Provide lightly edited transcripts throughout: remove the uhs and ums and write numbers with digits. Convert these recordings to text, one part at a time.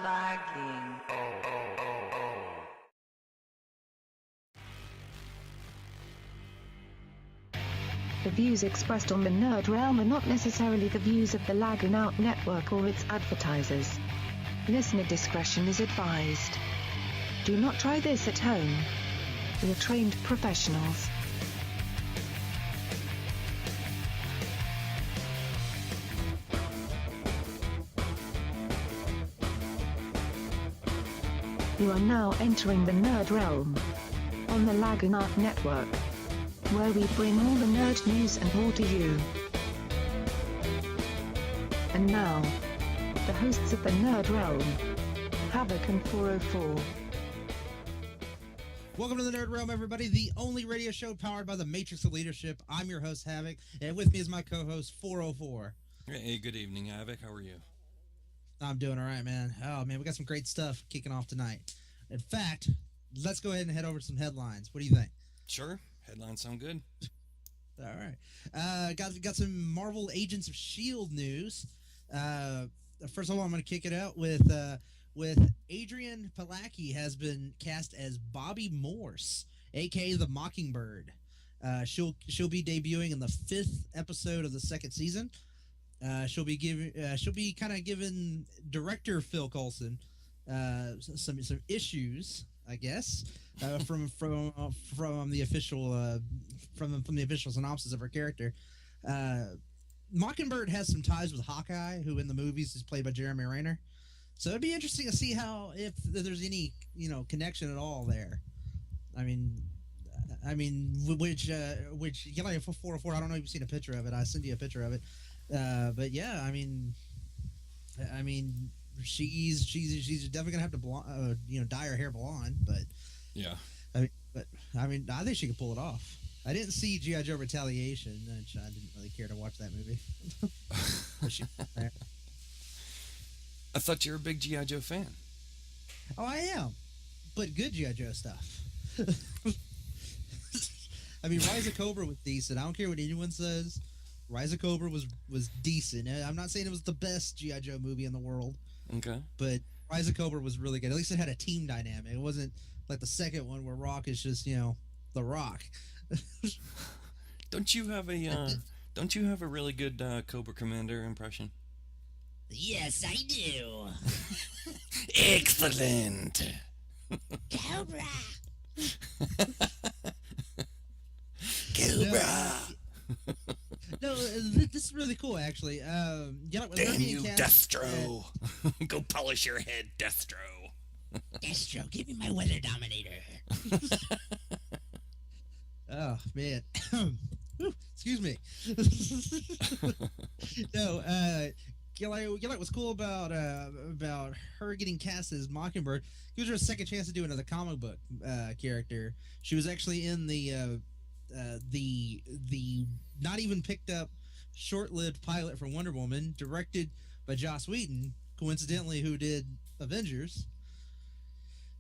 Lagging. The views expressed on the Nerd Realm are not necessarily the views of the Laggin Out Network or its advertisers. Listener discretion is advised. Do not try this at home. We are trained professionals. You are now entering the Nerd Realm on the Laggin Out Network, where we bring all the nerd news and more to you. And now, the hosts of the Nerd Realm, Havok and 404. Welcome to the Nerd Realm, everybody, the only radio show powered by the Matrix of Leadership. I'm your host, Havok, and with me is my co-host, 404. Hey, good evening, Havok. How are you? I'm doing all right, man. Oh, man, we got some great stuff kicking off tonight. In fact, let's go ahead and head over to some headlines. What do you think? Sure. Headlines sound good. All right. Got some Marvel Agents of S.H.I.E.L.D. news. First of all, I'm going to kick it out with Adrianne Palicki has been cast as Bobbi Morse, a.k.a. the Mockingbird. She'll be debuting in the 5th episode of the 2nd season. She'll be kind of giving director Phil Coulson some issues, I guess, from the official from the official synopsis of her character. Mockingbird has some ties with Hawkeye, who in the movies is played by Jeremy Renner. So it'd be interesting to see if there's any connection at all there. I mean, which you know, for 404, I don't know if you've seen a picture of it. I sent you a picture of it. But yeah, I mean, she's definitely gonna have to dye her hair blonde. But yeah, I think she could pull it off. I didn't see G.I. Joe Retaliation, which I didn't really care to watch that movie. I thought you were a big G.I. Joe fan. Oh, I am, but good G.I. Joe stuff. I mean, Rise of Cobra was decent. I don't care what anyone says. Rise of Cobra was decent. I'm not saying it was the best G.I. Joe movie in the world. Okay. But Rise of Cobra was really good. At least it had a team dynamic. It wasn't like the second one where Rock is just, the Rock. Don't you have a really good Cobra Commander impression? Yes, I do. Excellent. Cobra. Cobra. No, this is really cool, actually. Damn you, Destro. Go polish your head, Destro. Destro, give me my weather dominator. Oh, man. Excuse me. No, what's cool about her getting cast as Mockingbird, gives her a second chance to do another comic book character. She was actually in the not even picked up short-lived pilot for Wonder Woman, directed by Joss Whedon, coincidentally, who did Avengers.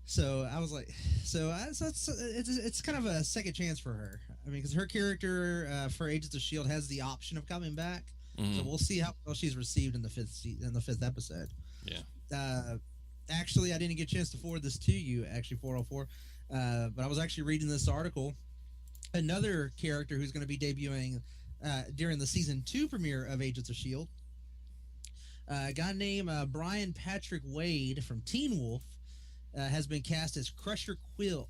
So I was like, it's kind of a second chance for her. I mean, because her character for Agents of S.H.I.E.L.D. has the option of coming back. Mm-hmm. So we'll see how well she's received in the fifth episode. Yeah. Actually, I didn't get a chance to forward this to you, actually, 404. But I was actually reading this article. Another character who's going to be debuting during the season 2 premiere of Agents of S.H.I.E.L.D. A guy named Brian Patrick Wade from Teen Wolf has been cast as Crusher Creel,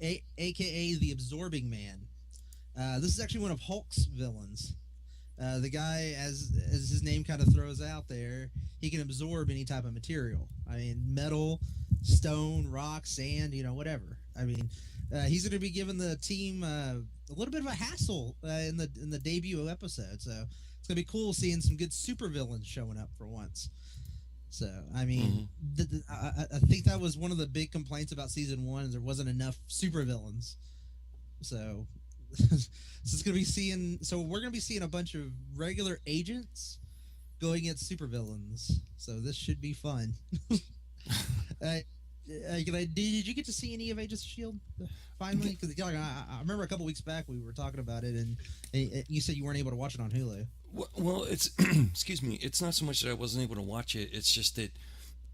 aka the Absorbing Man. This is actually one of Hulk's villains. The guy, as his name kind of throws out there, he can absorb any type of material. I mean, metal, stone, rock, sand, whatever. I mean, he's going to be giving the team a little bit of a hassle in the debut episode. So it's going to be cool seeing some good supervillains showing up for once. So, I mean, I think that was one of the big complaints about season 1 is there wasn't enough supervillains. So, we're going to be seeing a bunch of regular agents going against supervillains. So this should be fun. did you get to see any of Agents of Shield finally? Because I remember a couple weeks back we were talking about it, and you said you weren't able to watch it on Hulu. Well, it's excuse me. It's not so much that I wasn't able to watch it. It's just that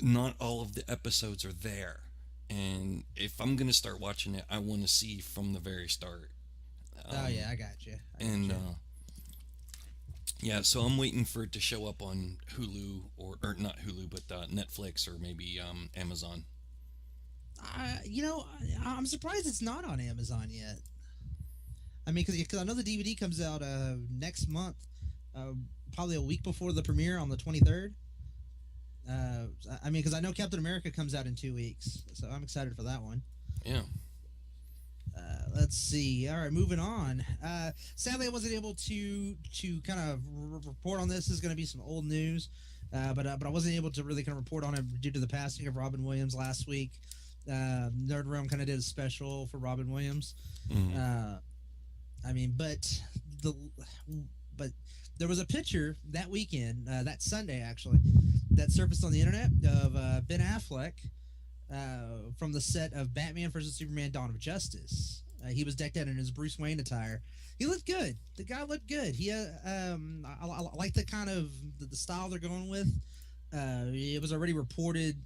not all of the episodes are there, and if I'm gonna start watching it, I want to see from the very start. Oh yeah, I got you. Yeah, so I'm waiting for it to show up on Hulu or not Hulu, but Netflix or maybe Amazon. I'm surprised it's not on Amazon yet. I mean, because I know the DVD comes out next month, probably a week before the premiere on the 23rd. I mean, because I know Captain America comes out in 2 weeks, so I'm excited for that one. Yeah. Let's see. All right, moving on. Sadly, I wasn't able to kind of report on this. This is going to be some old news, but I wasn't able to really kind of report on it due to the passing of Robin Williams last week. Nerd Realm kind of did a special for Robin Williams. Mm-hmm. I mean, but there was a picture that weekend, that Sunday actually, that surfaced on the internet of Ben Affleck from the set of Batman vs Superman: Dawn of Justice. He was decked out in his Bruce Wayne attire. He looked good. The guy looked good. I like the kind of the style they're going with. It was already reported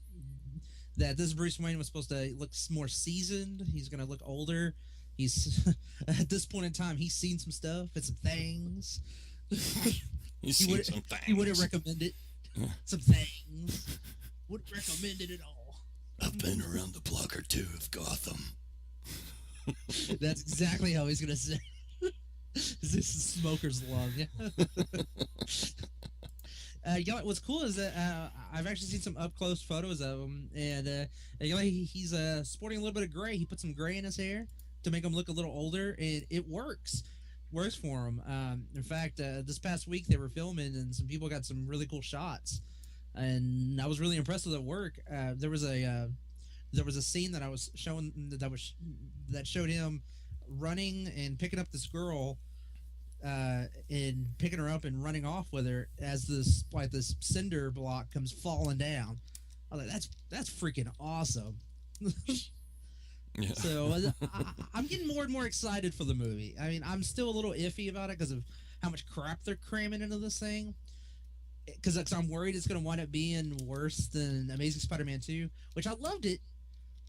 that this Bruce Wayne was supposed to look more seasoned. He's going to look older. He's at this point in time, he's seen some stuff and some things. He wouldn't recommend it. Some things. Wouldn't recommend it at all. I've been around the block or two of Gotham. That's exactly how he's gonna say. This is smoker's lung. What's cool is that I've actually seen some up close photos of him, and he's sporting a little bit of gray. He put some gray in his hair to make him look a little older, and it works for him. In fact, this past week they were filming, and some people got some really cool shots, and I was really impressed with the work. There was a scene that I was showing that showed him running and picking up this girl, and picking her up and running off with her as this cinder block comes falling down. I was like, that's freaking awesome. Yeah. So I'm getting more and more excited for the movie. I mean, I'm still a little iffy about it because of how much crap they're cramming into this thing. Because I'm worried it's going to wind up being worse than Amazing Spider-Man 2, which I loved it,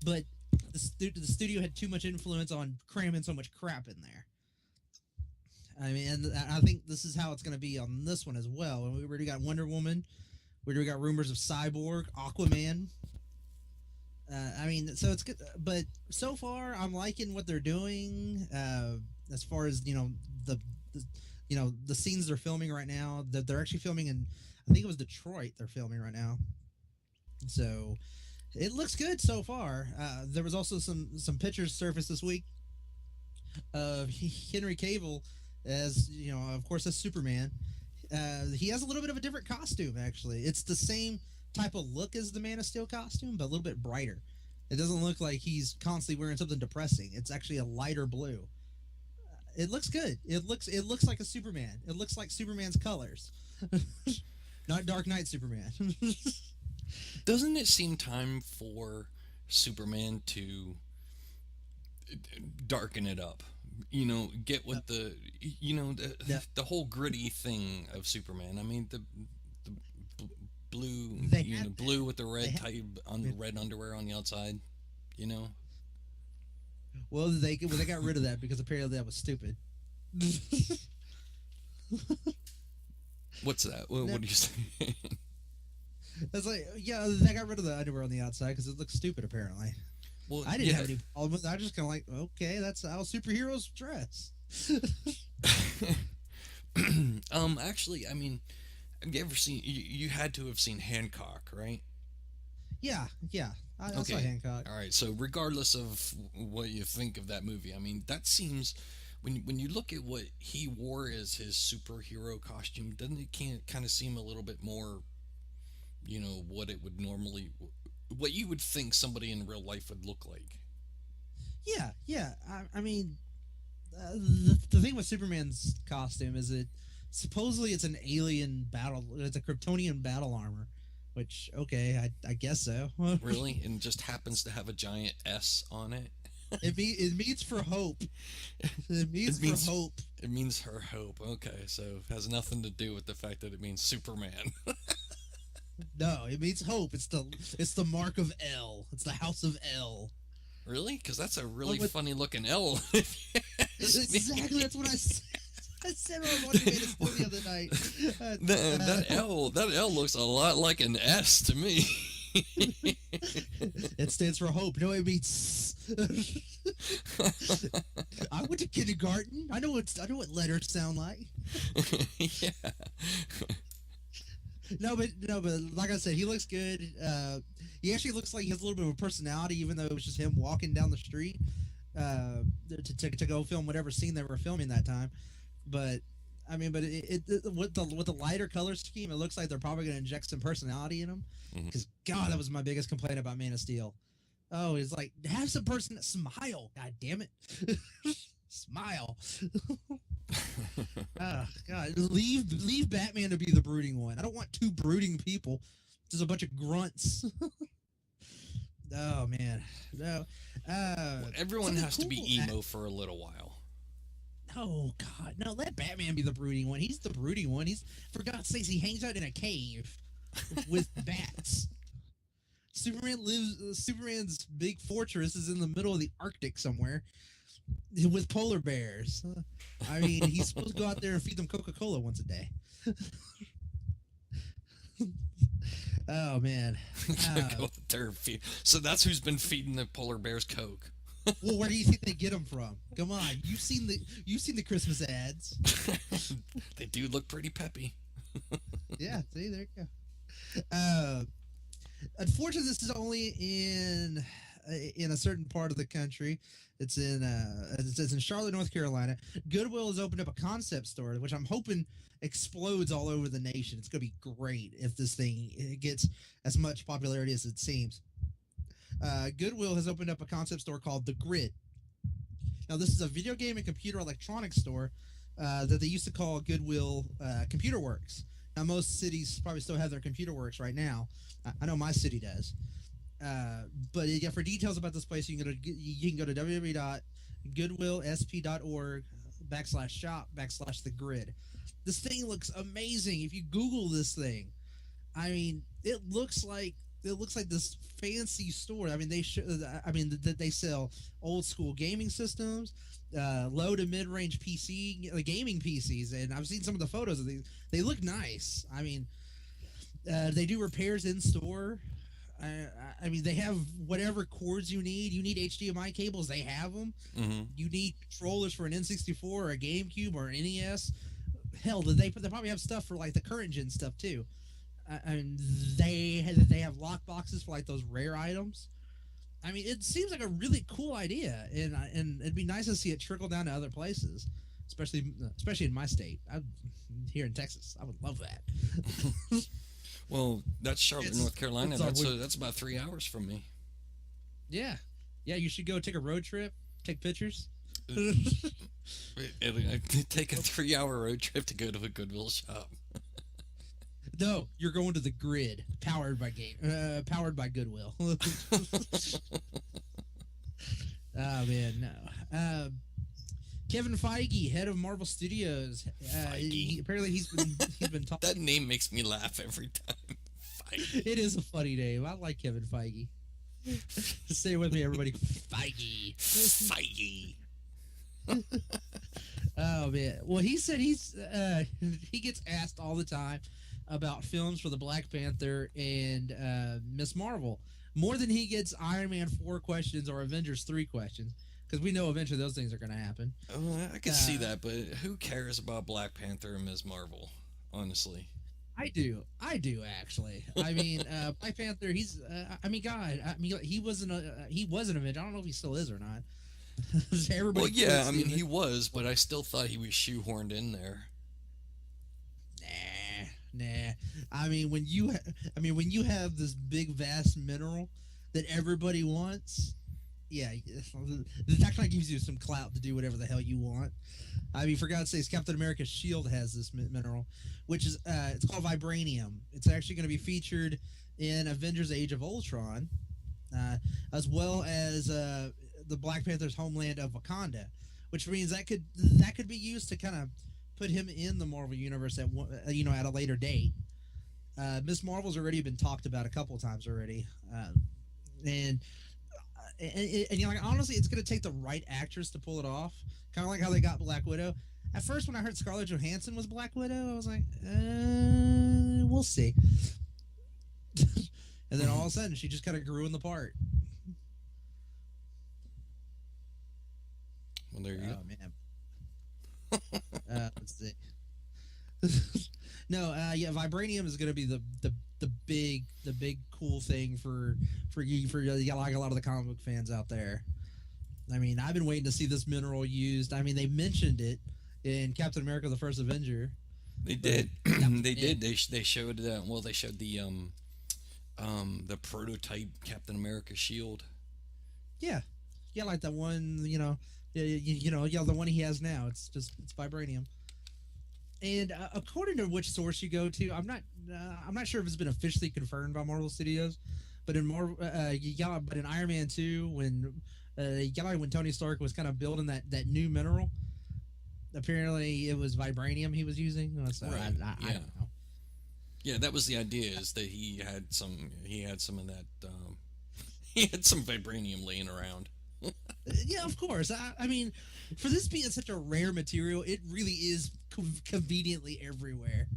but the studio had too much influence on cramming so much crap in there. I mean, and I think this is how it's going to be on this one as well. And we already got Wonder Woman. We already got rumors of Cyborg, Aquaman. I mean, so it's good, but so far I'm liking what they're doing. As far as the scenes they're filming right now, that they're actually filming in, I think it was Detroit. They're filming right now, so it looks good so far. There was also some pictures surfaced this week of Henry Cavil as of course, as Superman. He has a little bit of a different costume. Actually, it's the same type of look as the Man of Steel costume, but a little bit brighter. It doesn't look like he's constantly wearing something depressing. It's actually a lighter blue. It looks good. It looks like a Superman. It looks like Superman's colors. Not Dark Knight Superman. Doesn't it seem time for Superman to darken it up? Get with the whole gritty thing of Superman. I mean, the blue, blue with the red red underwear on the outside. Well, they got rid of that because apparently that was stupid. What's that? What are you saying? It's like, yeah, they got rid of the underwear on the outside because it looks stupid. Apparently, well, I didn't have any problem with it. I just kind of like, okay, that's how superheroes dress. Actually, I mean, have you ever seen? You had to have seen Hancock, right? Yeah. I saw Hancock. All right. So, regardless of what you think of that movie, I mean, that seems when you look at what he wore as his superhero costume, doesn't it kind of seem a little bit more, what it would normally, what you would think somebody in real life would look like? Yeah. I mean, the thing with Superman's costume is that supposedly it's an alien battle. It's a Kryptonian battle armor. Which, okay, I guess so. Really? And just happens to have a giant S on it? It means for hope. It means for hope. It means her hope. Okay, so it has nothing to do with the fact that it means Superman. No, it means hope. It's the mark of L. It's the house of L. Really? Because that's a really funny looking L. Exactly, that's what I said. I said when I was watching Man of Steel the other night. That L looks a lot like an S to me. It stands for hope. No, it means. I went to kindergarten. I know what letters sound like. Yeah. No, but like I said, he looks good. He actually looks like he has a little bit of a personality, even though it was just him walking down the street to go film whatever scene they were filming that time. But I mean, with the lighter color scheme, it looks like they're probably going to inject some personality in him. Because God, that was my biggest complaint about Man of Steel. Oh, it's like, have some person smile. God damn it, smile. Oh God, leave Batman to be the brooding one. I don't want two brooding people. Just a bunch of grunts. Oh man, no. Everyone has to be emo for a little while. Oh God, no! Let Batman be the brooding one. He's the brooding one. For God's sakes, he hangs out in a cave with bats. Superman's big fortress is in the middle of the Arctic somewhere with polar bears. I mean, he's supposed to go out there and feed them Coca-Cola once a day. Oh man! So that's who's been feeding the polar bears Coke. Well, where do you think they get them from? Come on, you've seen the Christmas ads. They do look pretty peppy. Yeah, see, there you go. Unfortunately, this is only in a certain part of the country. It's in Charlotte, North Carolina. Goodwill has opened up a concept store, which I'm hoping explodes all over the nation. It's going to be great if this thing gets as much popularity as it seems. Goodwill has opened up a concept store called The Grid. Now, this is a video game and computer electronics store that they used to call Goodwill Computer Works. Now, most cities probably still have their Computer Works right now. I know my city does. But yeah, for details about this place, you can go to www.goodwillsp.org/shop/the grid. This thing looks amazing. If you Google this thing, I mean, it looks like this fancy store. I mean, they sell old school gaming systems, low to mid range gaming PCs, and I've seen some of the photos of these. They look nice. I mean, they do repairs in store. I mean, they have whatever cords you need. You need HDMI cables, they have them. Mm-hmm. You need controllers for an N64 or a GameCube or an NES. Hell, they probably have stuff for like the current gen stuff too. And they have lock boxes for like those rare items. I mean, it seems like a really cool idea, and it'd be nice to see it trickle down to other places, especially in my state. Here in Texas, I would love that. Well, that's Charlotte, North Carolina. That's about 3 hours from me. Yeah, you should go take a road trip, take pictures. Take a 3-hour road trip to go to a Goodwill shop. No, you're going to the Grid, powered by Goodwill. Oh man, no. Kevin Feige, head of Marvel Studios. Apparently he's been talking. That name makes me laugh every time. Feige. It is a funny name. I like Kevin Feige. Say it with me, everybody. Feige. Feige. Oh man. Well, he said he gets asked all the time about films for the Black Panther and Miss Marvel more than he gets Iron Man 4 questions or Avengers 3 questions. Because we know eventually those things are going to happen. Oh, I can see that, but who cares about Black Panther and Ms. Marvel? Honestly, I do actually. I mean, Black Panther. He's. I mean, God. I mean, he was an Avenger. I don't know if he still is or not. Everybody. Well, yeah. I mean, he was, but I still thought he was shoehorned in there. Nah. I mean, when you have this big vast mineral that everybody wants. Yeah, that kind of gives you some clout to do whatever the hell you want. I mean, for God's sakes, Captain America's shield has this mineral, which is it's called vibranium. It's actually going to be featured in Avengers: Age of Ultron, as well as the Black Panther's homeland of Wakanda, which means that could be used to kind of put him in the Marvel universe at at a later date. Miss Marvel's already been talked about a couple times already, and like honestly, it's gonna take the right actress to pull it off. Kind of like how they got Black Widow. At first, when I heard Scarlett Johansson was Black Widow, I was like, we'll see. And then all of a sudden, she just kind of grew in the part. Well, there you go. Oh man. Let's see. No, yeah, vibranium is going to be the big cool thing for like a lot of the comic book fans out there. I mean, I've been waiting to see this mineral used. I mean, they mentioned it in Captain America: The First Avenger. They did. They did. They showed well, they showed the prototype Captain America shield. Yeah, like the one the one he has now. It's vibranium. And according to which source you go to, I'm not sure if it's been officially confirmed by Marvel Studios, but in in Iron Man 2, when Tony Stark was kind of building that new mineral, apparently it was vibranium he was using. So right. I don't know. Yeah, that was the idea. Is that he had some of that. He had some vibranium laying around. Yeah, of course. I mean, for this being such a rare material, it really is conveniently everywhere.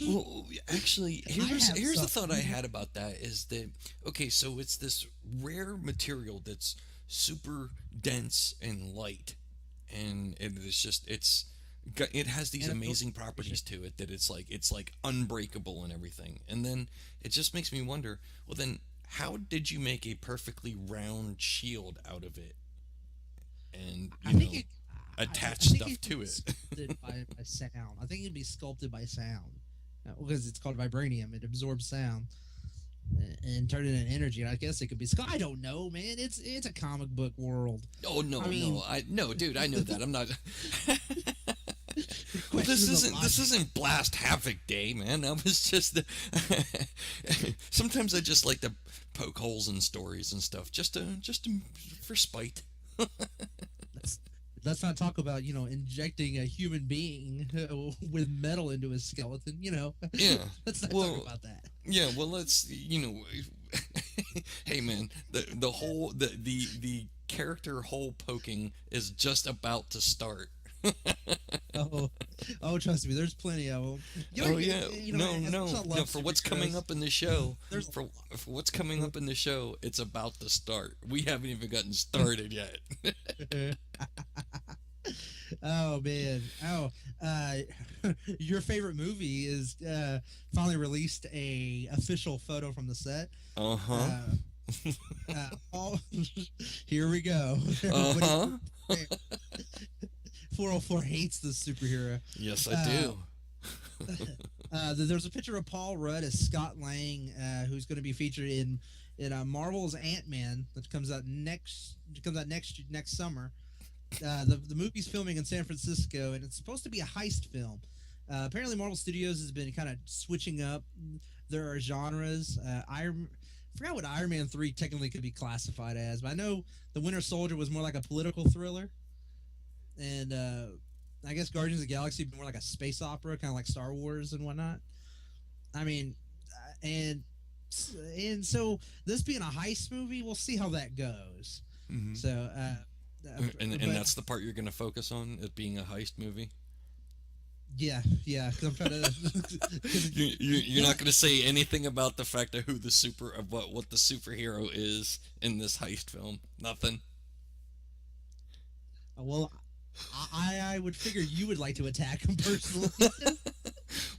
Well, actually, here's the thought I had about that is that, okay, so it's this rare material that's super dense and light, and it has these amazing properties to it that it's like unbreakable and everything. And then it just makes me wonder, well then, how did you make a perfectly round shield out of it and attach stuff to it? by sound. I think it'd be sculpted by sound because it's called vibranium. It absorbs sound and turn it into energy. I guess it could be. I don't know, man. It's a comic book world. Oh no, no, dude, I know that. I'm not. Well, this isn't Blast Havok Day, man. That was just. Sometimes I just like to poke holes in stories and stuff, just for spite. Let's not talk about injecting a human being with metal into his skeleton. Yeah. Let's not talk about that. Yeah. Well, let's Hey, man. The character hole poking is just about to start. Trust me, there's plenty of them. No. For what's coming up in the show, for what's coming up in the show, it's about to start. We haven't even gotten started yet. Oh man! Your favorite movie is finally released a official photo from the set. Here we go. 404 hates the superhero. Yes, I do. There's a picture of Paul Rudd as Scott Lang, who's going to be featured in Marvel's Ant-Man that comes out next summer. The movie's filming in San Francisco, and it's supposed to be a heist film. Apparently, Marvel Studios has been kind of switching up their genres. I forgot what Iron Man 3 technically could be classified as, but I know The Winter Soldier was more like a political thriller. And I guess Guardians of the Galaxy would be more like a space opera, kind of like Star Wars and whatnot. I mean, and so this being a heist movie, we'll see how that goes. Mm-hmm. So, and that's the part you're going to focus on, it being a heist movie. Yeah, because I'm trying to. You're not going to say anything about the fact of what the superhero is in this heist film. Nothing. Well, I would figure you would like to attack him personally.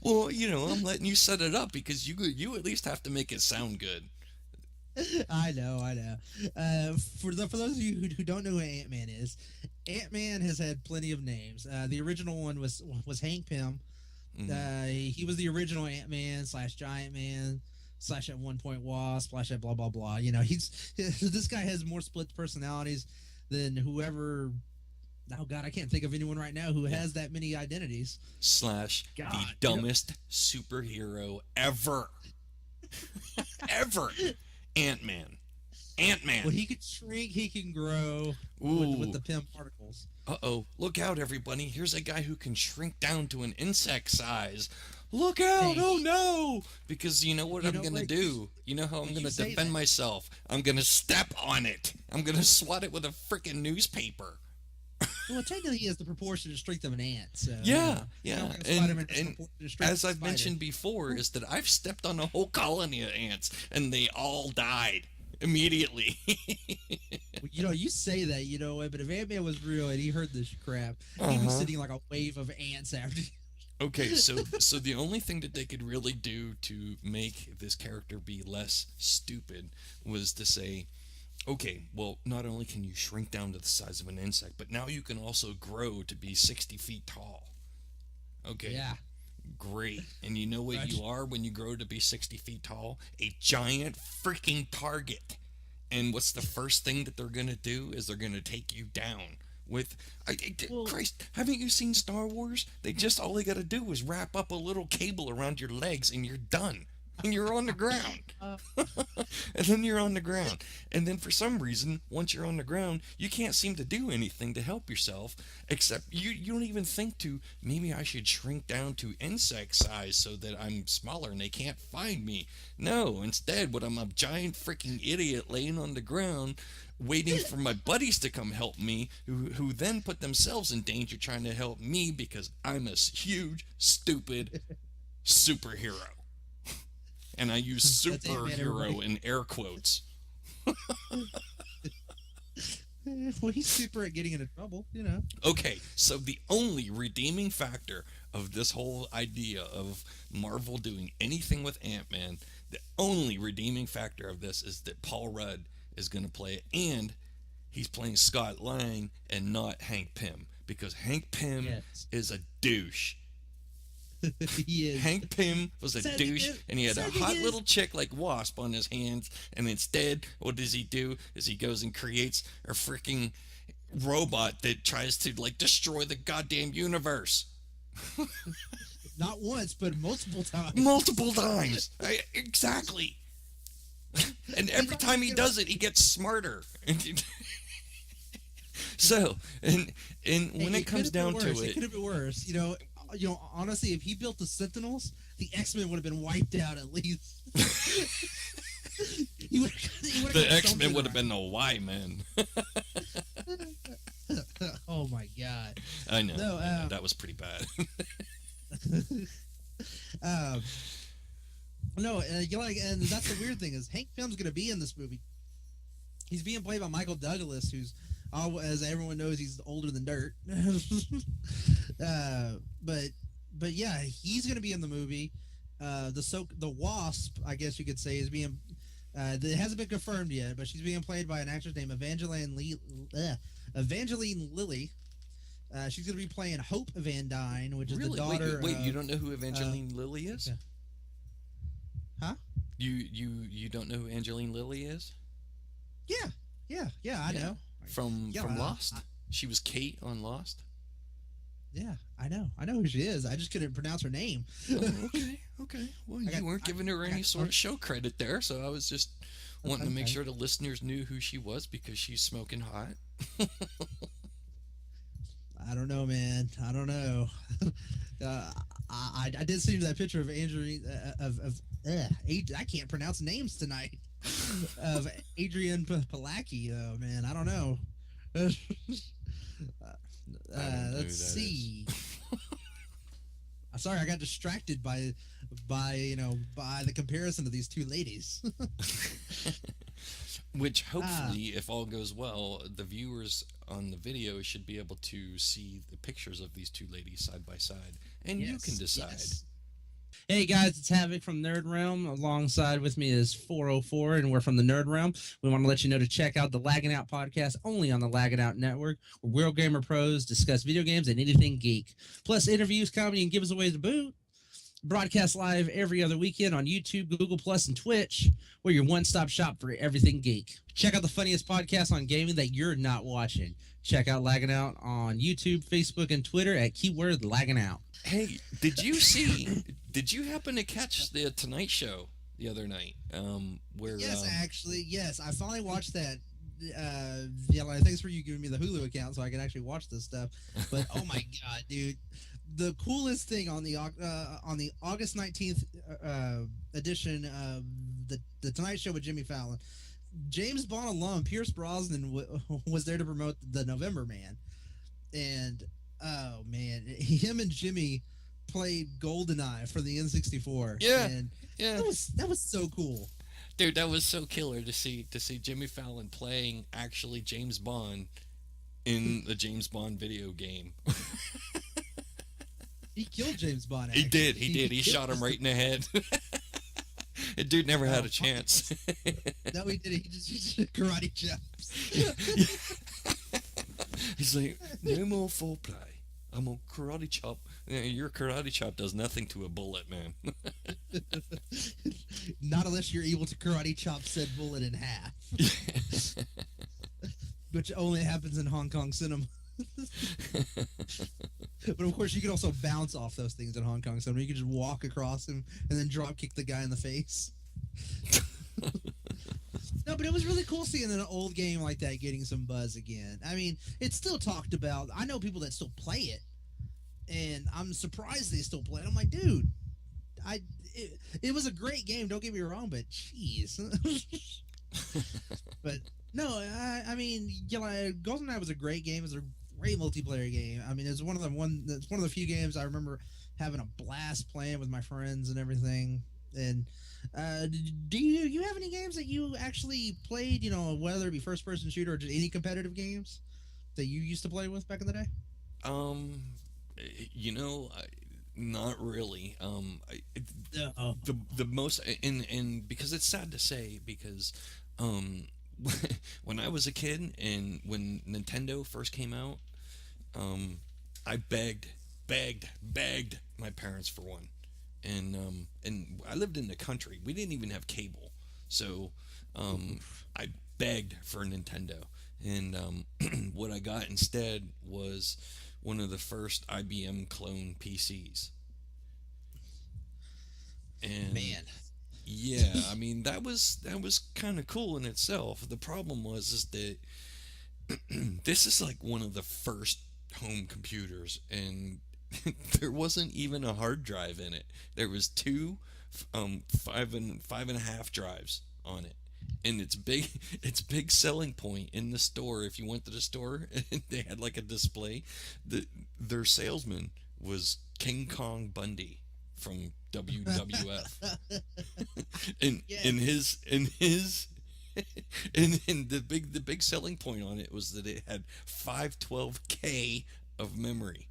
Well, I'm letting you set it up because you at least have to make it sound good. I know. For those of you who don't know who Ant-Man is, Ant-Man has had plenty of names. The original one was Hank Pym. Mm-hmm. He was the original Ant-Man / Giant Man / at one point Wasp / at blah blah blah. This guy has more split personalities than whoever. Oh God, I can't think of anyone right now who has that many identities. / the dumbest superhero ever. Ever. Ant-Man. Ant-Man. Well, he can shrink, he can grow with the PIM particles. Uh-oh. Look out, everybody. Here's a guy who can shrink down to an insect size. Look out. Hey. Oh, no. Because you know what I'm going to what? do? You know how I'm going to defend myself? I'm going to step on it. I'm going to swat it with a freaking newspaper. Well, technically, he has the proportion to strength of an ant. So, Yeah. And As I've mentioned before, is that I've stepped on a whole colony of ants, and they all died immediately. You say that, but if Ant-Man was real and he heard this crap, he'd be sitting like a wave of ants after. Okay, so the only thing that they could really do to make this character be less stupid was to say, okay, well, not only can you shrink down to the size of an insect, but now you can also grow to be 60 feet tall. Okay. Yeah. Great. And you know what you are when you grow to be 60 feet tall? A giant freaking target. And what's the first thing that they're going to do is they're going to take you down with... Christ, haven't you seen Star Wars? All they got to do is wrap up a little cable around your legs and you're done. And you're on the ground. And then you're on the ground. And then for some reason, once you're on the ground, you can't seem to do anything to help yourself, except you don't even think to, maybe I should shrink down to insect size so that I'm smaller and they can't find me. No, instead, I'm a giant freaking idiot laying on the ground, waiting for my buddies to come help me, who then put themselves in danger trying to help me because I'm a huge, stupid superhero. And I use superhero in air quotes. Well, he's super at getting into trouble, Okay, so the only redeeming factor of this whole idea of Marvel doing anything with Ant-Man, the only redeeming factor of this is that Paul Rudd is going to play it, and he's playing Scott Lang and not Hank Pym, because Hank Pym is a douche. He is. Hank Pym was a douche, and he had a hot little chick like Wasp on his hands, and instead, what does he do? Is he goes and creates a freaking robot that tries to, destroy the goddamn universe. Not once, but multiple times. Multiple times. Exactly. And every time he does it, he gets smarter. So, and when it comes down to it could have been worse. Honestly, if he built the Sentinels, the X-Men would have been wiped out at least. The X-Men would have been the Y-Men. Oh my God! I know. That was pretty bad. And that's the weird thing is Hank Pym's going to be in this movie. He's being played by Michael Douglas, who's, as everyone knows, he's older than dirt. But yeah, he's going to be in the movie. The Wasp, I guess you could say, is being. It hasn't been confirmed yet, but she's being played by an actress named Evangeline Lilly. She's going to be playing Hope Van Dyne, which is the daughter. Wait, you don't know who Evangeline Lilly is? Okay. Huh? You don't know who Evangeline Lilly is? Yeah, I know. From Lost. She was Kate on Lost. Yeah, I know who she is. I just couldn't pronounce her name. Oh, okay. Well, you weren't giving her any sort of show credit there, so I was just wanting to make sure the listeners knew who she was because she's smoking hot. I don't know, man. I don't know. I did see that picture of Adrianne I can't pronounce names tonight. Of Adrianne Palicki, though, man. I don't know. Let's see. I'm sorry, I got distracted by the comparison of these two ladies. Which hopefully, if all goes well, the viewers on the video should be able to see the pictures of these two ladies side by side, and you can decide. Yes. Hey guys, it's Havok from Nerd Realm. Alongside with me is 404, and we're from the Nerd Realm. We want to let you know to check out the Laggin Out podcast only on the Laggin Out Network, where real gamer pros discuss video games and anything geek. Plus interviews, comedy, and giveaways to boot. Broadcast live every other weekend on YouTube, Google Plus, and Twitch. We're your one-stop shop for everything geek. Check out the funniest podcast on gaming that you're not watching. Check out Laggin Out on YouTube, Facebook, and Twitter at keyword Laggin Out. Hey, did you happen to catch the Tonight Show the other night. Where Yes, actually, yes. I finally watched that. Yeah, like, thanks for you giving me the Hulu account so I can actually watch this stuff. But oh my god, dude, the coolest thing on the August 19th edition of the Tonight Show with Jimmy Fallon, James Bond alum Pierce Brosnan was there to promote the November Man, and oh man, him and Jimmy played GoldenEye for the N64. Yeah, and yeah. That was so cool. Dude, that was so killer to see Jimmy Fallon playing actually James Bond in the James Bond video game. He killed James Bond. He Actually. did. He shot him right in the head. The dude never had a chance. No, he did. He just karate chops. He's like, no more foreplay. I'm a karate chop. Your karate chop does nothing to a bullet, man. Not unless you're able to karate chop said bullet in half. Which only happens in Hong Kong cinema. But of course, you can also bounce off those things in Hong Kong cinema. You can just walk across him and then drop kick the guy in the face. No, but it was really cool seeing an old game like that getting some buzz again. I mean, it's still talked about. I know people that still play it, and I'm surprised they still play it. I'm like, dude, it was a great game. Don't get me wrong, but jeez. But no, I mean, you know, GoldenEye was a great game. It was a great multiplayer game. I mean, it's one of the few games I remember having a blast playing with my friends and everything. And do you have any games that you actually played? You know, whether it be first person shooter or just any competitive games that you used to play with back in the day? You know, not really. Oh. The most and because it's sad to say, because when I was a kid and when Nintendo first came out, I begged my parents for one. And I lived in the country. We didn't even have cable, so I begged for a Nintendo. And what I got instead was one of the first IBM clone PCs. And Man, yeah, I mean that was kind of cool in itself. The problem is that this is like one of the first home computers, and there wasn't even a hard drive in it. There was two 5.5 drives on it, and its big selling point in the store, if you went to the store and they had like a display, their salesman was King Kong Bundy from WWF. and Yes. and the big selling point on it was that it had 512K of memory.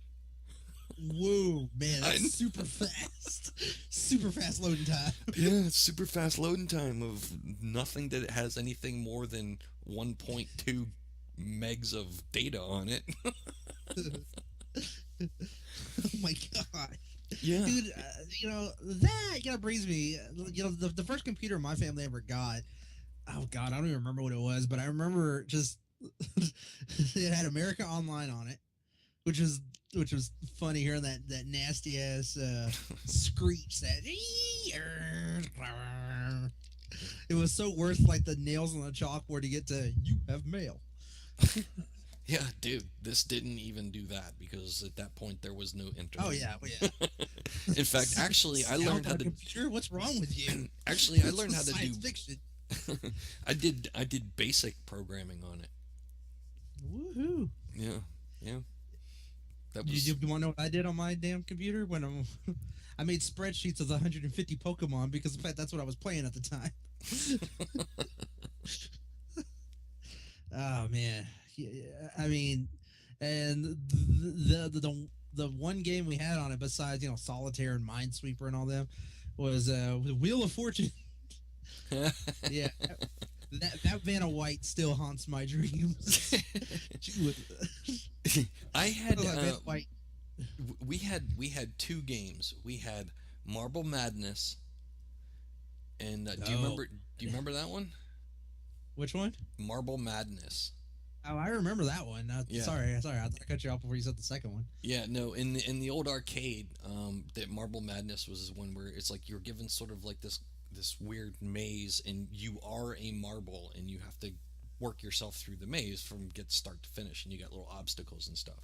whoa, man, that's super fast loading time. Yeah, it's super fast loading time of nothing that has anything more than 1.2 megs of data on it. Oh my god. Yeah. Dude, you know, that brings me, you know, the first computer my family ever got, oh god, I don't even remember what it was, but I remember just it had America Online on it, which was funny, hearing that nasty ass screech, that it was so worth like the nails on the chalkboard to get to "you have mail." Yeah, dude, this didn't even do that because at that point there was no internet. Oh yeah, well, yeah. In fact, actually, I learned how to. Computer? What's wrong with you? Actually, I learned how to Science do. fiction. I did basic programming on it. Woohoo! Yeah. That You, was. you want to know what I did on my damn computer when I made spreadsheets of the 150 Pokemon, because in fact that's what I was playing at the time. Oh man, yeah, I mean, and the one game we had on it besides, you know, Solitaire and Minesweeper and all them was Wheel of Fortune. Yeah, that Vanna White still haunts my dreams. She was, I had. Vanna White. We had two games. We had Marble Madness, and do you remember that one? Which one? Marble Madness. Oh, I remember that one. Yeah. Sorry, I cut you off before you said the second one. Yeah, no, in the old arcade, that Marble Madness was one where it's like you're given sort of like this this weird maze, and you are a marble, and you have to work yourself through the maze from get start to finish, and you got little obstacles and stuff.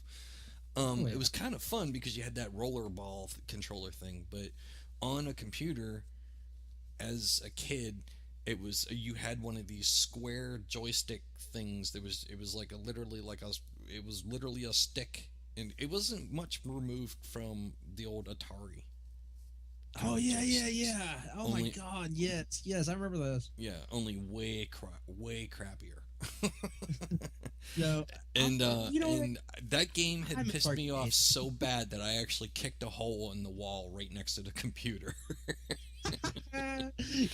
Oh, yeah. It was kind of fun because you had that rollerball controller thing, but on a computer, as a kid, it was you had one of these square joystick things. It was like a literally like a it was literally a stick, and it wasn't much removed from the old Atari. Oh yeah, yeah, Joysticks. yeah. Oh Only- my God, yes, yes, I remember those. Yeah, only way crappier. No, And you know what? and that game I had miss pissed me off arcades. so bad that I actually kicked a hole in the wall right next to the computer.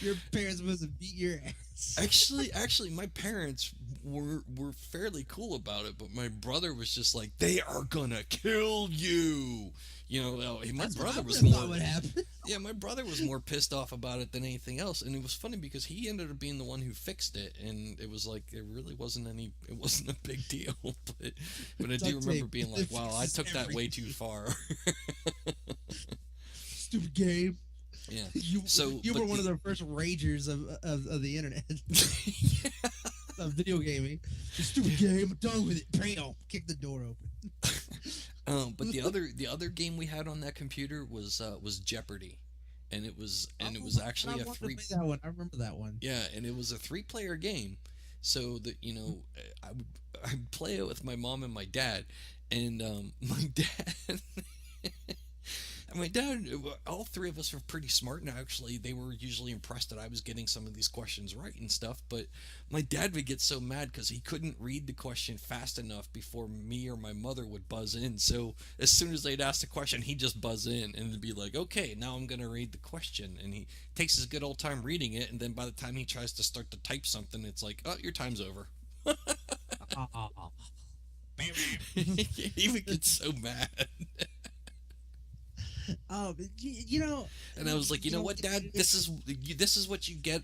Your parents must have beat your ass. Actually, my parents were fairly cool about it, but my brother was just like, "They are gonna kill you." You know, my That's what I brother was would've thought more. would happen. Yeah, my brother was more pissed off about it than anything else, and it was funny because he ended up being the one who fixed it, and it was like it really wasn't it wasn't a big deal, but I do Duct remember tape. being like, It wow, I fixes took that way too everything. far. Stupid game. Yeah. You So, you but were one of the first ragers of the internet. Of video gaming. Stupid game. I'm done with it. Bam! Kick the door open. But the other game we had on that computer was Jeopardy, and it was actually I a wanted to three. play that one. I remember that one. Yeah, and it was a 3-player game, so that I'd play it with my mom and my dad, and my dad. My dad, all three of us were pretty smart, and actually, they were usually impressed that I was getting some of these questions right and stuff. But my dad would get so mad because he couldn't read the question fast enough before me or my mother would buzz in. So as soon as they'd ask the question, he'd just buzz in and be like, "Okay, now I'm gonna read the question." And he takes his good old time reading it, and then by the time he tries to start to type something, it's like, "Oh, your time's over." He would get so mad. You know. And I was like, you know what, Dad? This is what you get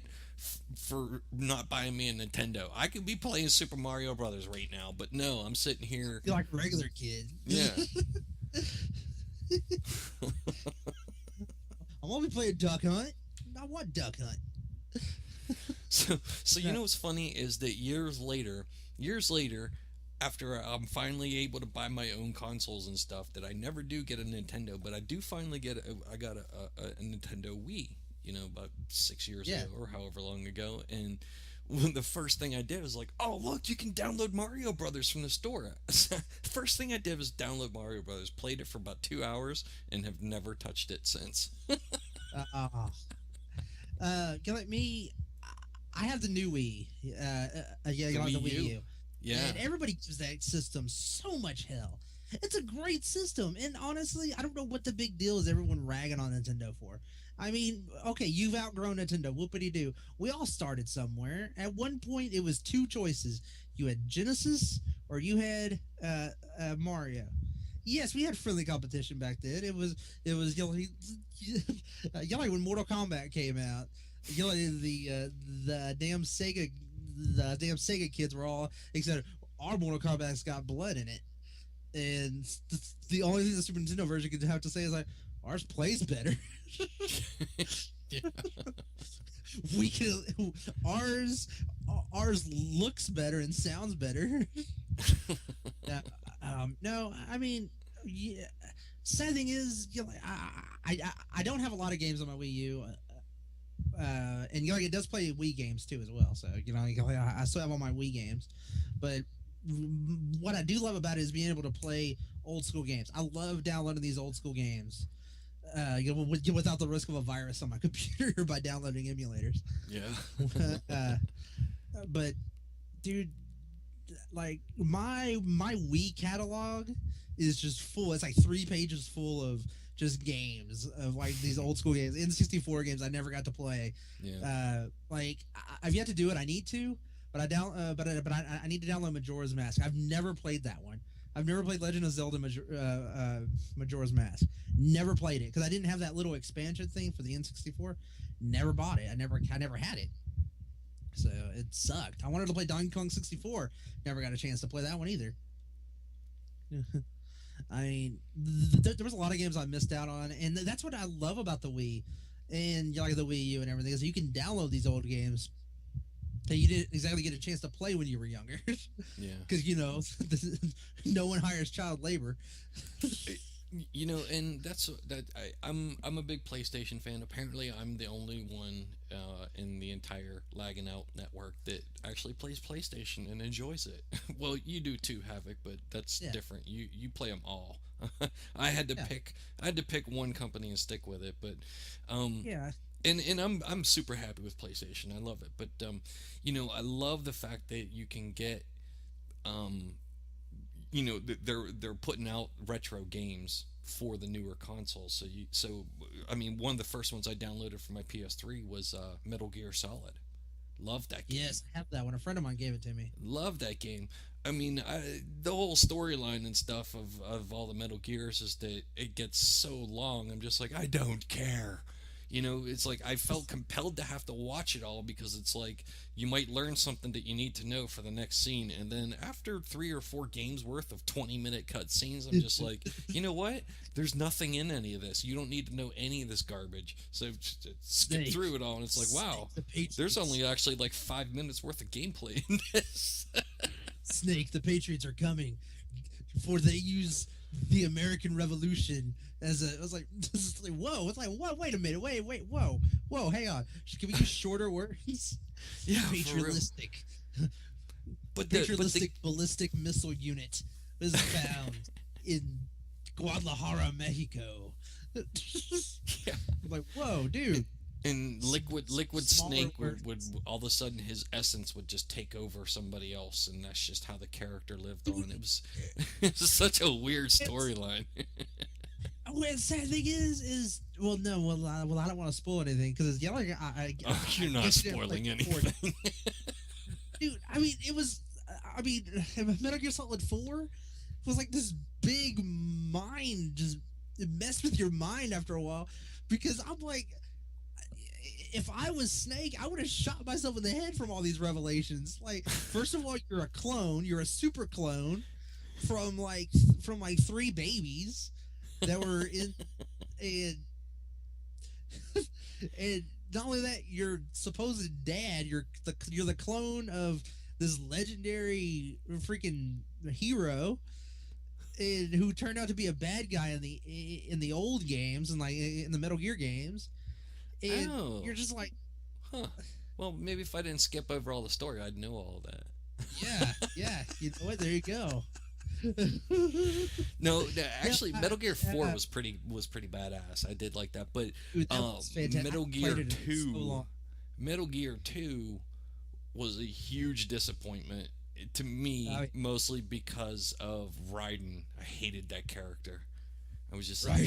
for not buying me a Nintendo. I could be playing Super Mario Brothers right now, but no, I'm sitting here. You're like a regular kid. Yeah. I'm only playing Duck Hunt. I want Duck Hunt. So you know what's funny is that years later, after I'm finally able to buy my own consoles and stuff, that I never do get a Nintendo, but I do finally I got a Nintendo Wii, about 6 years Yeah. ago or however long ago, and the first thing I did was like, oh look, you can download Mario Brothers from the store. First thing I did was download Mario Brothers, played it for about 2 hours, and have never touched it since. Like me, I have the new Wii. The The Wii Wii U? U. Yeah. And everybody gives that system so much hell. It's a great system, and honestly, I don't know what the big deal is everyone ragging on Nintendo for. I mean, okay, you've outgrown Nintendo. Whoopity-doo. We all started somewhere. At one point, it was two choices. You had Genesis or you had Mario. Yes, we had friendly competition back then. It was when Mortal Kombat came out. The damn Sega kids were all excited. Our Mortal Kombat's got blood in it, and the only thing the Super Nintendo version could have to say is like, ours plays better. Yeah. We can ours looks better and sounds better. No, I mean, yeah. Sad thing is, I don't have a lot of games on my Wii U. And it does play Wii games too as well. So I still have all my Wii games, but what I do love about it is being able to play old school games. I love downloading these old school games, without the risk of a virus on my computer by downloading emulators. Yeah. But dude, like my Wii catalog is just full. It's like 3 pages full of just games of like these old school games, N64 games I never got to play. Yeah. I've yet to do it. I need to, but I need to download Majora's Mask. I've never played that one. I've never played Legend of Zelda Majora's Mask. Never played it because I didn't have that little expansion thing for the N64. Never bought it. I never had it. So it sucked. I wanted to play Donkey Kong 64. Never got a chance to play that one either. I mean, there was a lot of games I missed out on, and that's what I love about the Wii. and like the Wii U and everything, is you can download these old games that you didn't exactly get a chance to play when you were younger. Yeah. Because no one hires child labor. And I'm a big PlayStation fan. Apparently, I'm the only one in the entire Laggin Out network that actually plays PlayStation and enjoys it. Well, you do too, Havok, but that's different. You play them all. I had to pick one company and stick with it, but Yeah. And I'm super happy with PlayStation. I love it, but I love the fact that you can get they're putting out retro games for the newer consoles. So I mean, one of the first ones I downloaded for my PS3 was Metal Gear Solid. Love that game. Yes, I have that one. A friend of mine gave it to me. Love that game. I mean, the whole storyline and stuff of all the Metal Gears is that it gets so long. I'm just like, I don't care. It's like I felt compelled to have to watch it all because it's like you might learn something that you need to know for the next scene, and then after 3 or 4 games worth of 20-minute cutscenes, I'm just like, you know what? There's nothing in any of this. You don't need to know any of this garbage. So just skip through it all, and it's like, wow, there's only actually like 5 minutes worth of gameplay in this. Snake, the Patriots are coming, for they use the American Revolution as a. I was like, this is like, whoa! It's like, what? Wait a minute! Wait! Whoa! Hang on! Can we use shorter words? Yeah, patriotistic. But patriotistic ballistic missile unit is found in Guadalajara, Mexico. Yeah. I'm like, whoa, dude! And Liquid Smaller Snake words. would all of a sudden his essence would just take over somebody else, and that's just how the character lived on. It was such a weird storyline. Well, the sad thing is I don't want to spoil anything because you're not spoiling anything. Dude, I mean, Metal Gear Solid 4 was like this big mind, just it messed with your mind after a while, because I'm like, if I was Snake, I would have shot myself in the head from all these revelations. Like, first of all, you're a clone, you're a super clone from 3 babies that were in, and not only that, your supposed dad, you're the clone of this legendary freaking hero, and who turned out to be a bad guy in the old games and like in the Metal Gear games. And you're just like, huh. Well, maybe if I didn't skip over all the story, I'd know all that. Yeah. You know what? There you go. No, actually, Metal Gear 4 was pretty badass. I did like that, but Dude, that was fantastic. Metal I Gear played it 2, so long. Metal Gear 2 was a huge disappointment to me, mostly because of Raiden. I hated that character. I was just like,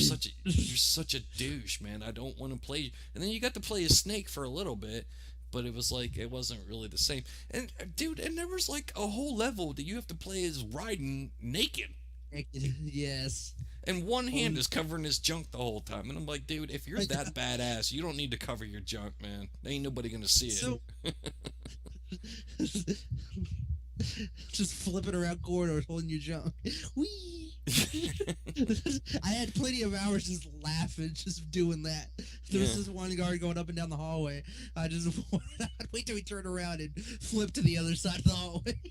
you're such a douche, man. I don't want to play. And then you got to play as Snake for a little bit, but it was like, it wasn't really the same. And dude, and there was like a whole level that you have to play as Raiden naked. Yes. And one hand is covering his junk the whole time. And I'm like, dude, if you're that badass, you don't need to cover your junk, man. Ain't nobody gonna see it. So, just flipping around corridors holding your junk. Whee! I had plenty of hours just laughing, just doing that. There was this one guard going up and down the hallway. I'd wait till he turned around and flip to the other side of the hallway.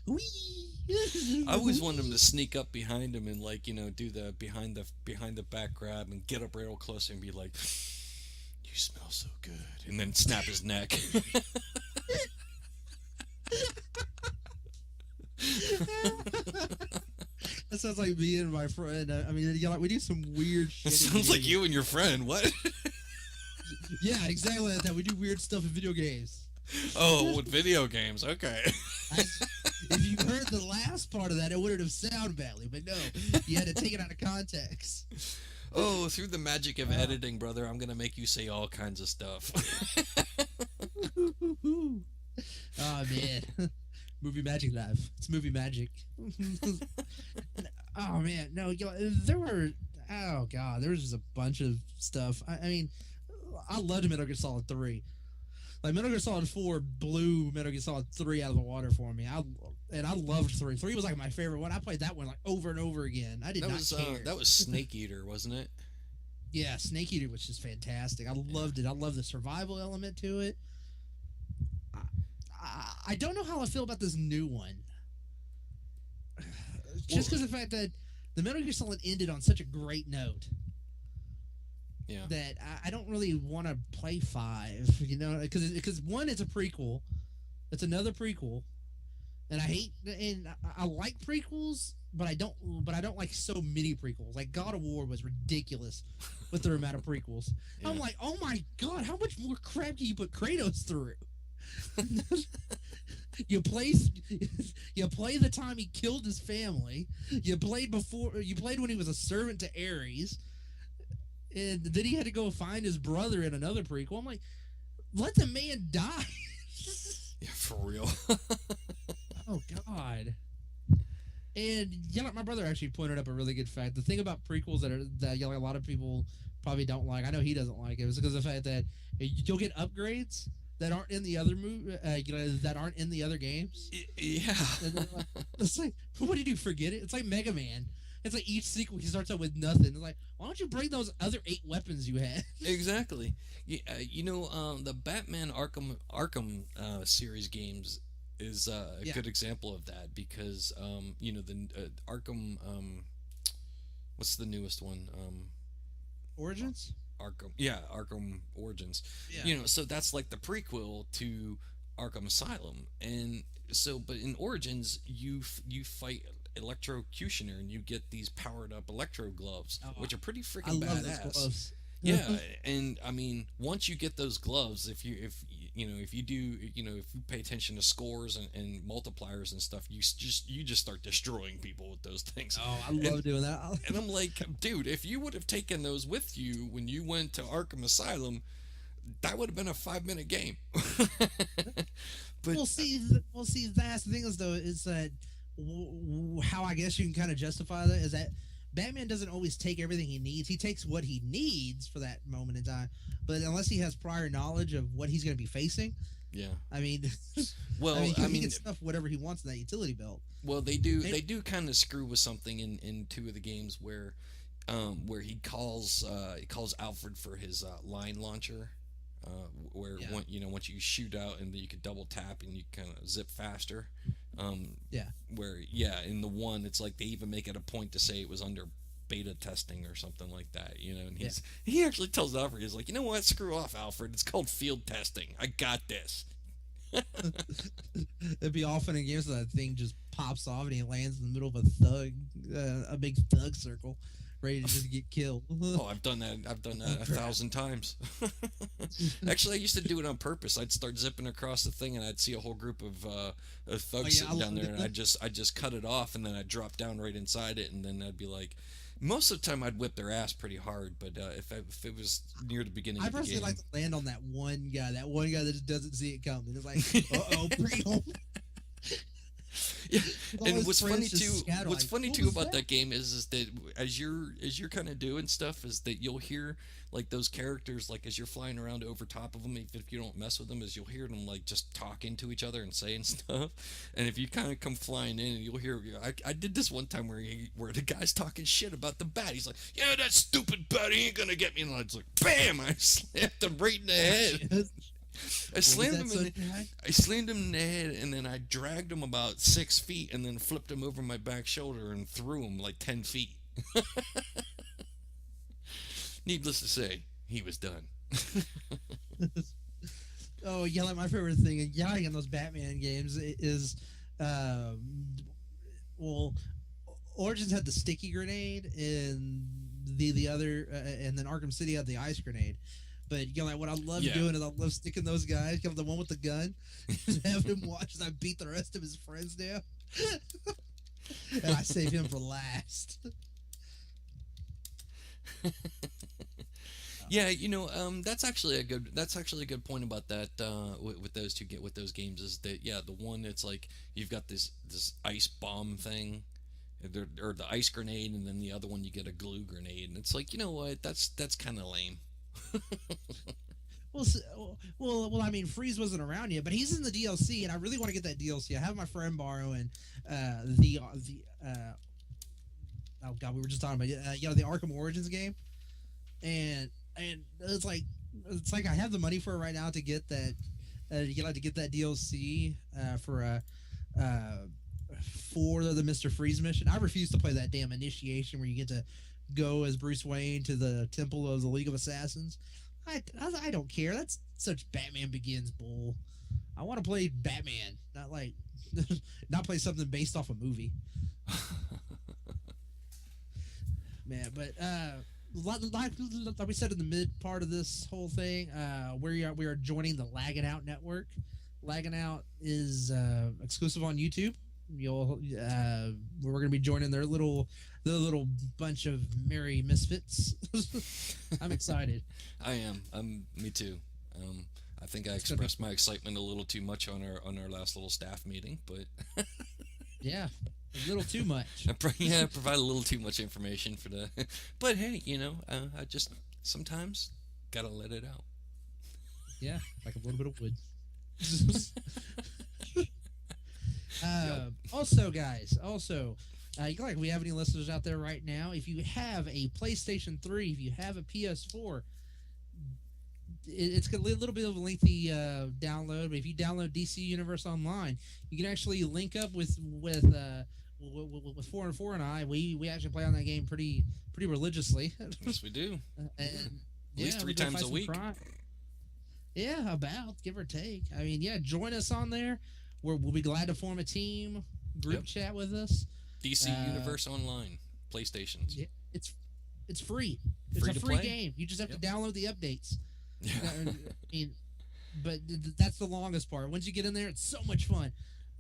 Whee! I always wanted him to sneak up behind him and do the behind the back grab and get up real close and be like, "You smell so good," and then snap his neck. That sounds like me and my friend. I mean, we do some weird shit. It sounds like you and your friend. What? Yeah, exactly like that. We do weird stuff in video games. Oh, with video games. Okay. If you heard the last part of that, it wouldn't have sounded badly. But no, you had to take it out of context. Oh, through the magic of editing, brother, I'm going to make you say all kinds of stuff. Oh, man. Movie magic live. It's movie magic. Oh, man. No, there were... Oh, God. There was just a bunch of stuff. I mean, I loved Metal Gear Solid 3. Like, Metal Gear Solid 4 blew Metal Gear Solid 3 out of the water for me. I loved 3. 3 was like my favorite one. I played that one like over and over again. I did not care. That was Snake Eater, wasn't it? Yeah, Snake Eater was just fantastic. I loved it. I love the survival element to it. I don't know how I feel about this new one. Just because of the fact that the Metal Gear Solid ended on such a great note. Yeah. That I don't really want to play 5, because one, it's a prequel. It's another prequel. And I like prequels, but I don't like so many prequels. Like God of War was ridiculous with the amount of prequels. Yeah. I'm like, oh my god, how much more crap can you put Kratos through? You play the time he killed his family. You played when he was a servant to Ares, and then he had to go find his brother in another prequel. I'm like, let the man die. Yeah, for real. Oh God. And my brother actually pointed up a really good fact. The thing about prequels that a lot of people probably don't like, I know he doesn't like it, was because of the fact that you'll get upgrades that aren't in the other that aren't in the other games. Yeah. Like, it's like, what did you forget it? It's like Mega Man. It's like each sequel he starts out with nothing. It's like, why don't you bring those other 8 weapons you had? Exactly. Yeah, the Batman Arkham series games is a good example of that, because the Arkham, what's the newest one? Origins? Arkham Origins. Yeah. So that's like the prequel to Arkham Asylum, and so but in Origins you fight Electrocutioner and you get these powered up electro gloves, which are pretty freaking badass. Those gloves. Yeah, and I mean, once you get those gloves, if you pay attention to scores and multipliers and stuff, you just start destroying people with those things. Oh, I love doing that. And I'm like, dude, if you would have taken those with you when you went to Arkham Asylum, that would have been a 5-minute game. But we'll see. That's the thing is that how I guess you can kind of justify that is that Batman doesn't always take everything he needs. He takes what he needs for that moment in time, but unless he has prior knowledge of what he's going to be facing, I mean, he can stuff whatever he wants in that utility belt. Well, they do kind of screw with something in 2 of the games where he calls Alfred for his line launcher, once you shoot out and you can double tap and you kind of zip faster. In the one, it's like they even make it a point to say it was under beta testing or something like that, and he actually tells Alfred, he's like, you know what, screw off, Alfred, it's called field testing, I got this. It'd be often in games that thing just pops off and he lands in the middle of a big thug circle, ready to just get killed. Oh, I've done that 1,000 times. Actually, I used to do it on purpose. I'd start zipping across the thing, and I'd see a whole group of thugs sitting down there, and I'd just cut it off, and then I'd drop down right inside it, and then I'd be like, most of the time I'd whip their ass pretty hard, but if it was near the beginning of the game, I personally like to land on that one guy that just doesn't see it coming. It's like, bring home. Yeah, and what's funny too about that game is that as you're kind of doing stuff, is that you'll hear like those characters, like as you're flying around over top of them, if you don't mess with them, is you'll hear them like just talking to each other and saying stuff. And if you kind of come flying in, and you'll hear, I did this one time where the guy's talking shit about the bat. He's like, yeah, that stupid bat, he ain't gonna get me. And I was like, bam, I slapped him right in the head. I slammed him in the head, and then I dragged him about 6 feet, and then flipped him over my back shoulder and threw him like 10 feet. Needless to say, he was done. Oh, yelling! My favorite thing in yelling in those Batman games is, Origins had the sticky grenade, and the other, and then Arkham City had the ice grenade. But what I love doing is I love sticking those guys, the one with the gun, and have him watch as I beat the rest of his friends down, and I save him for last. Yeah, that's actually a good point about that with those games, is that the one, it's like you've got this ice bomb thing, or the ice grenade, and then the other one you get a glue grenade, and it's like, you know what, that's kind of lame. Well, I mean, Freeze wasn't around yet, but he's in the DLC, and I really want to get that DLC. I have my friend borrowing oh god, we were just talking about the Arkham Origins game. and it's like I have the money for it right now to get that to get that DLC for the Mr. Freeze mission. I refuse to play that damn initiation where you get to go as Bruce Wayne to the Temple of the League of Assassins. I don't care. That's such Batman Begins bull. I want to play Batman, not play something based off a movie. Man, but like we said in the mid part of this whole thing, we are joining the Laggin Out network. Laggin Out is exclusive on YouTube. We're going to be joining their little bunch of merry misfits. I'm excited. I am. Me too. I think I expressed my excitement a little too much on our last little staff meeting, but yeah, a little too much. Yeah, provide a little too much information for the. But hey, I just sometimes gotta let it out. Yeah, like a little bit of wood. Also, guys, we have any listeners out there right now? If you have a PlayStation 3, if you have a PS4, it's a little bit of a lengthy download. But if you download DC Universe Online, you can actually link up with 4 and 4 and I. We actually play on that game pretty religiously. Yes, we do. And at least 3 times a week. Yeah, about give or take. I mean, yeah, join us on there. We'll be glad to form a team, group chat with us. DC Universe Online, PlayStations. Yeah, it's free. It's Free a to free play? game. You just have to download the updates. Yeah. I mean, but that's the longest part. Once you get in there, it's so much fun.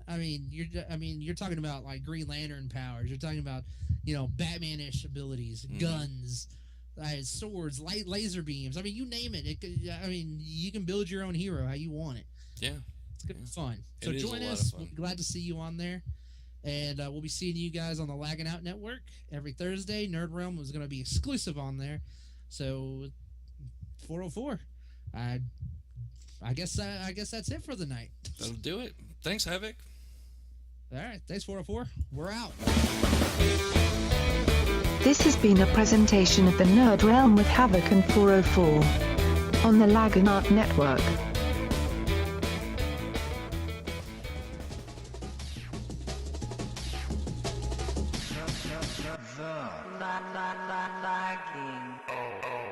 You're talking about like Green Lantern powers. You're talking about Batman-ish abilities, guns, swords, laser beams. I mean, you name it. You can build your own hero how you want it. Yeah. It's gonna be fun. So It is join a lot us. of fun. We'll be glad to see you on there. And we'll be seeing you guys on the Laggin Out Network every Thursday. Nerd Realm was going to be exclusive on there. So 404. I guess that's it for the night. That'll do it. Thanks, Havok. All right. Thanks, 404. We're out. This has been a presentation of the Nerd Realm with Havok and 404 on the Laggin Out Network. Lagging.